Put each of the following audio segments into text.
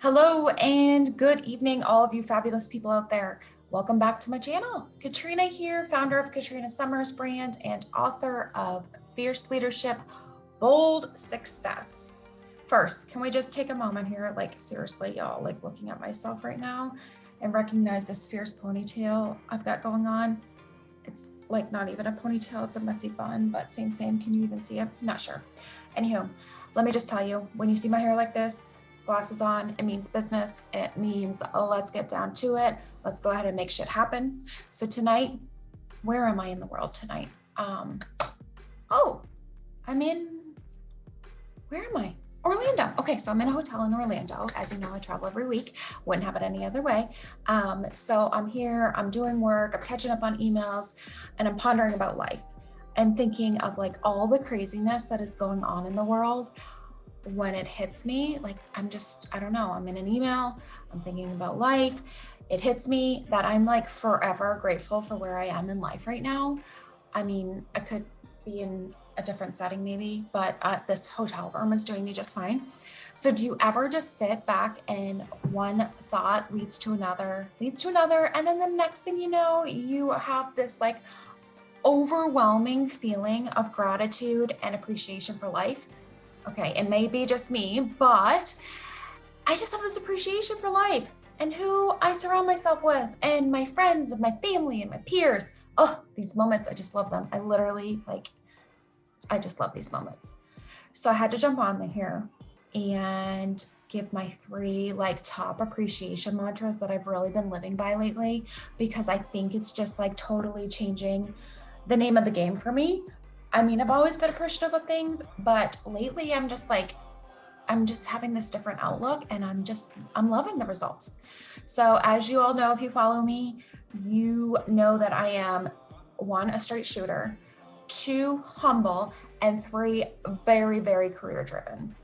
Hello and good evening, all of you fabulous people out there. Welcome back to my channel. Katrina here, founder of Katrina Summers brand and author of Fierce Leadership, Bold Success. First, can we just take a moment here, like seriously, y'all, like looking at myself right now and recognize this fierce ponytail I've got going on. It's like not even a ponytail, it's a messy bun, but same. Can you even see it? Not sure. Anywho, let me just tell you, when you see my hair like this, glasses on, it means business. It means let's get down to it. Let's go ahead and make shit happen. So tonight, where am I in the world tonight? Where am I? Orlando. Okay, so I'm in a hotel in Orlando. As you know, I travel every week. Wouldn't have it any other way. So I'm here, I'm doing work, I'm catching up on emails, and I'm pondering about life and thinking of like all the craziness that is going on in the world. When it hits me, like I don't know, I'm in an email, I'm thinking about life. It hits me that I'm like forever grateful for where I am in life right now. I mean, I could be in a different setting maybe, but this hotel room is doing me just fine. So do you ever just sit back and one thought leads to another, and then the next thing you know, you have this like overwhelming feeling of gratitude and appreciation for life? Okay, it may be just me, but I just have this appreciation for life and who I surround myself with and my friends and my family and my peers. Oh, these moments, I just love them. I just love these moments. So I had to jump on here and give my three like top appreciation mantras that I've really been living by lately, because I think it's just like totally changing the name of the game for me. I mean, I've always been appreciative of things, but lately I'm just having this different outlook and I'm loving the results. So as you all know, if you follow me, you know that I am 1, a straight shooter, 2, humble, and 3, very, very career driven.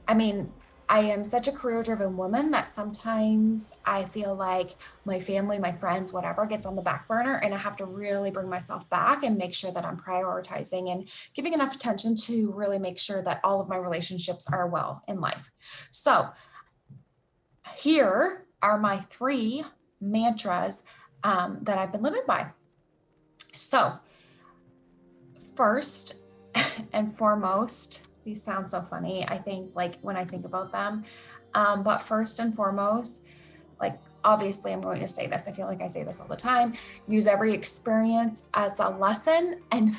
I mean, I am such a career driven woman that sometimes I feel like my family, my friends, whatever gets on the back burner, and I have to really bring myself back and make sure that I'm prioritizing and giving enough attention to really make sure that all of my relationships are well in life. So here are my 3 mantras that I've been living by. So first and foremost, these sound so funny, I think, like when I think about them. But first and foremost, like obviously I'm going to say this, I feel like I say this all the time, use every experience as a lesson and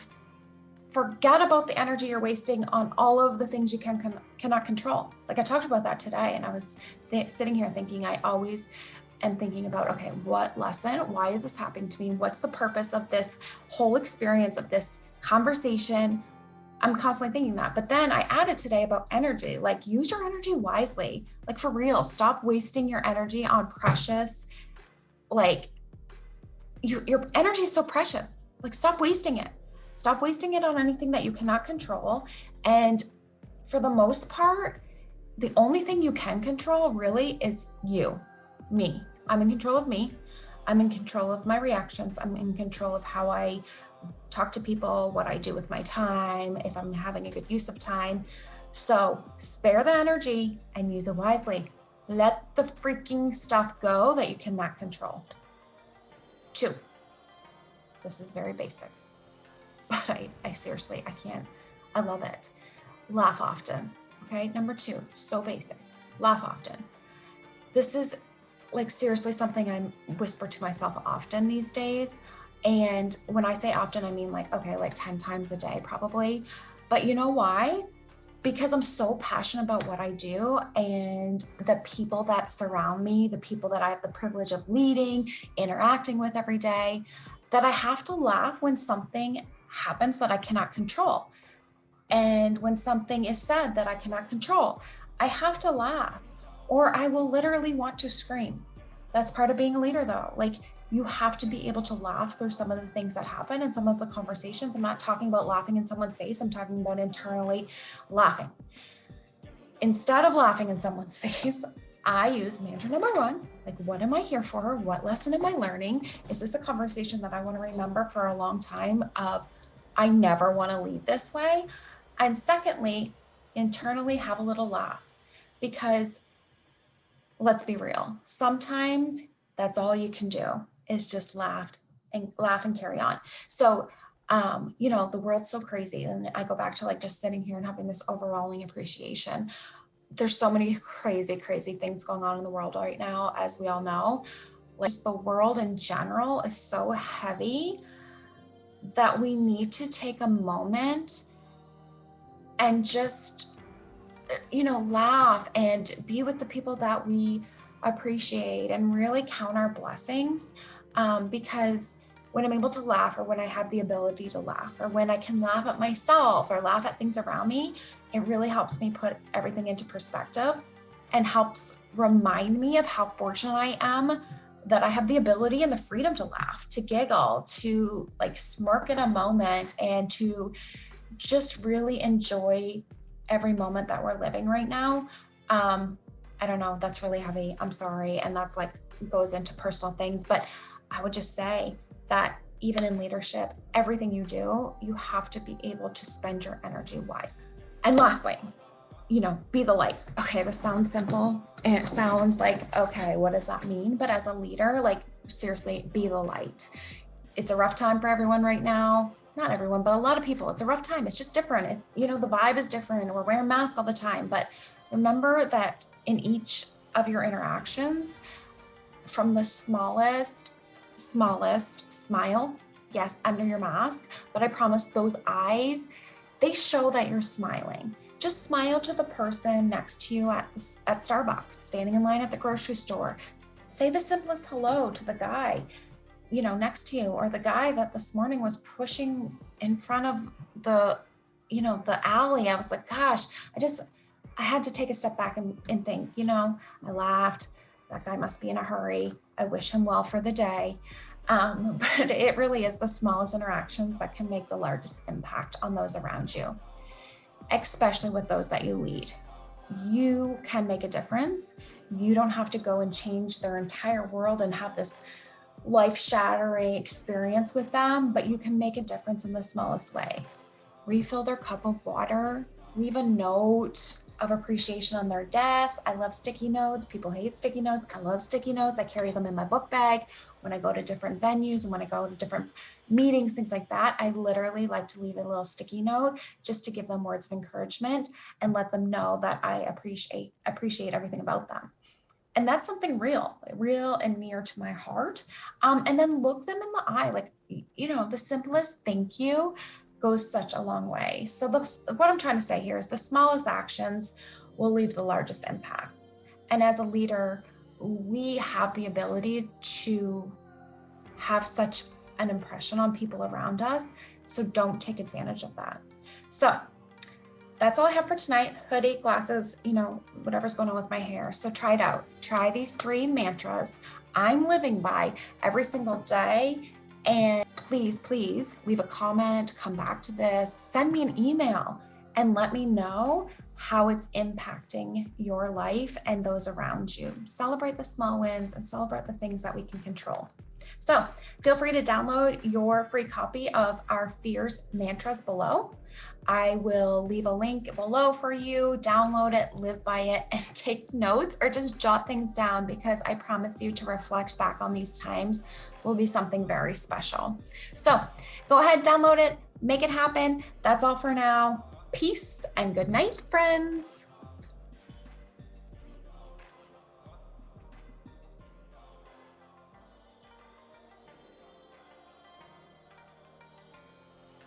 forget about the energy you're wasting on all of the things you cannot control. Like I talked about that today, and I was sitting here thinking, I always am thinking about, okay, what lesson, why is this happening to me? What's the purpose of this whole experience, of this conversation? I'm constantly thinking that. But then I added today about energy, like use your energy wisely, like for real, stop wasting your energy on precious, like your energy is so precious. Like stop wasting it. Stop wasting it on anything that you cannot control. And for the most part, the only thing you can control really is you, me. I'm in control of me. I'm in control of my reactions. I'm in control of how I talk to people, what I do with my time, if I'm having a good use of time. So spare the energy and use it wisely. Let the freaking stuff go that you cannot control. 2, this is very basic, but I seriously, I love it. Laugh often. Okay. Number 2, so basic. Laugh often. This is like seriously something I whisper to myself often these days. And when I say often, I mean like, okay, like 10 times a day probably. But you know why? Because I'm so passionate about what I do and the people that surround me, the people that I have the privilege of leading, interacting with every day, that I have to laugh when something happens that I cannot control. And when something is said that I cannot control, I have to laugh or I will literally want to scream. That's part of being a leader though. Like you have to be able to laugh through some of the things that happen and some of the conversations. I'm not talking about laughing in someone's face. I'm talking about internally laughing. Instead of laughing in someone's face, I use mantra number 1. Like, what am I here for? What lesson am I learning? Is this a conversation that I want to remember for a long time of, I never want to lead this way? And secondly, internally have a little laugh, because let's be real. Sometimes that's all you can do is just laugh and carry on. So, the world's so crazy. And I go back to like just sitting here and having this overwhelming appreciation. There's so many crazy, crazy things going on in the world right now, as we all know. Like just the world in general is so heavy that we need to take a moment and just laugh and be with the people that we appreciate and really count our blessings. Because when I'm able to laugh, or when I have the ability to laugh, or when I can laugh at myself or laugh at things around me, it really helps me put everything into perspective and helps remind me of how fortunate I am that I have the ability and the freedom to laugh, to giggle, to like smirk in a moment, and to just really enjoy every moment that we're living right now. I don't know, that's really heavy. I'm sorry. And that's like goes into personal things, but I would just say that even in leadership, everything you do, you have to be able to spend your energy wise. And lastly, be the light. Okay, this sounds simple and it sounds like, okay, what does that mean? But as a leader, like seriously, be the light. It's a rough time for everyone right now. Not everyone, but a lot of people. It's a rough time. It's just different. The vibe is different. We're wearing masks all the time. But remember that in each of your interactions, from the smallest smile, yes, under your mask, but I promise those eyes, they show that you're smiling. Just smile to the person next to you at Starbucks, standing in line at the grocery store. Say the simplest hello to the guy, next to you, or the guy that this morning was pushing in front of the alley. I was like, gosh, I had to take a step back and think, I laughed. That guy must be in a hurry. I wish him well for the day. But it really is the smallest interactions that can make the largest impact on those around you, especially with those that you lead. You can make a difference. You don't have to go and change their entire world and have this life-shattering experience with them, but you can make a difference in the smallest ways. Refill their cup of water, leave a note of appreciation on their desk. I love sticky notes. People hate sticky notes. I love sticky notes. I carry them in my book bag when I go to different venues and when I go to different meetings, things like that. I literally like to leave a little sticky note just to give them words of encouragement and let them know that I appreciate everything about them. And that's something real and near to my heart. And then look them in the eye, like, the simplest thank you goes such a long way. So what I'm trying to say here is the smallest actions will leave the largest impacts. And as a leader, we have the ability to have such an impression on people around us. So don't take advantage of that. So that's all I have for tonight. Hoodie, glasses, whatever's going on with my hair. So try it out. Try these 3 mantras I'm living by every single day. And please leave a comment, come back to this, send me an email and let me know how it's impacting your life and those around you. Celebrate the small wins and celebrate the things that we can control. So feel free to download your free copy of our Fierce Mantras below. I will leave a link below for you. Download it, live by it, and take notes or just jot things down, because I promise you to reflect back on these times will be something very special. So go ahead, download it, make it happen. That's all for now. Peace and good night, friends.